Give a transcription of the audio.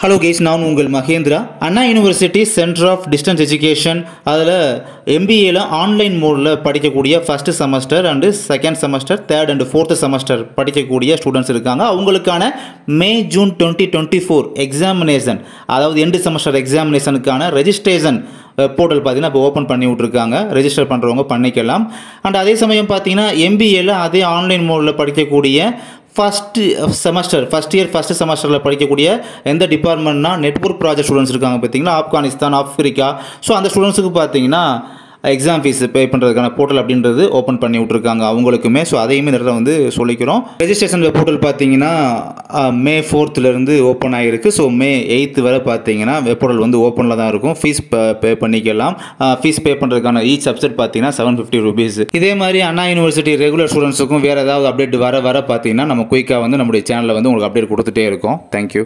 Hello guys, நான் உங்கள் Mahendra. Anna university centre of distance education அதில் எம்பிஏல ஆன்லைன் மோடில் படிக்கக்கூடிய first semester and second semester, third and fourth semester படிக்கக்கூடிய ஸ்டூடெண்ட்ஸ் இருக்காங்க. அவங்களுக்கான மே ஜூன் 2024 எக்ஸாமினேஷன், அதாவது எண்டு செமஸ்டர் எக்ஸாமினேஷனுக்கான ரெஜிஸ்ட்ரேஷன் போர்ட்டல் பார்த்தீங்கன்னா இப்போ ஓப்பன் பண்ணி விட்ருக்காங்க. ரெஜிஸ்டர் பண்ணுறவங்க பண்ணிக்கலாம். அண்ட் அதே சமயம் பார்த்தீங்கன்னா எம்பிஏல அதே ஆன்லைன் மோடில் படிக்கக்கூடிய ஃபஸ்ட் இயர் ஃபஸ்ட்டு செமஸ்டரில் படிக்கக்கூடிய எந்த டிபார்ட்மெண்ட்னா நெட்வொர்க் ப்ராஜெக்ட் ஸ்டூடெண்ட்ஸ் இருக்காங்க பார்த்தீங்கன்னா, ஆப்கானிஸ்தான், ஆஃப்ரிக்கா. ஸோ அந்த ஸ்டூடெண்ட்ஸுக்கு பார்த்தீங்கன்னா எக்ஸாம் ஃபீஸ் பே பண்ணுறதுக்கான போர்ட்டல் அப்படின்றது ஓப்பன் பண்ணி விட்ருக்காங்க அவங்களுக்குமே. ஸோ அதையுமே இந்த இடத்துல சொல்லிக்கிறோம். ரெஜிஸ்ட்ரேஷன் போர்ட்டல் பார்த்தீங்கன்னா மே 4th ஓப்பன் ஆகிருக்கு. ஸோ மே 8th வரை பார்த்தீங்கன்னா வெப் போர்ட்டல் ஓப்பனில் தான் இருக்கும். ஃபீஸ் பே பண்ணிக்கலாம். ஃபீஸ் பே பண்ணுறதுக்கான ஈச் சப்ஜெக்ட் பார்த்தீங்கன்னா 750 rupees. இதே மாதிரி அண்ணா யூனிவர்சிட்டி ரெகுலர் ஸ்டூடெண்ட்ஸுக்கும் வேறு ஏதாவது அப்டேட் வர பார்த்தீங்கன்னா நம்ம குயிக்காக நம்முடைய சேனலில் உங்களுக்கு அப்டேட் கொடுத்துட்டே இருக்கோம். தேங்க்யூ.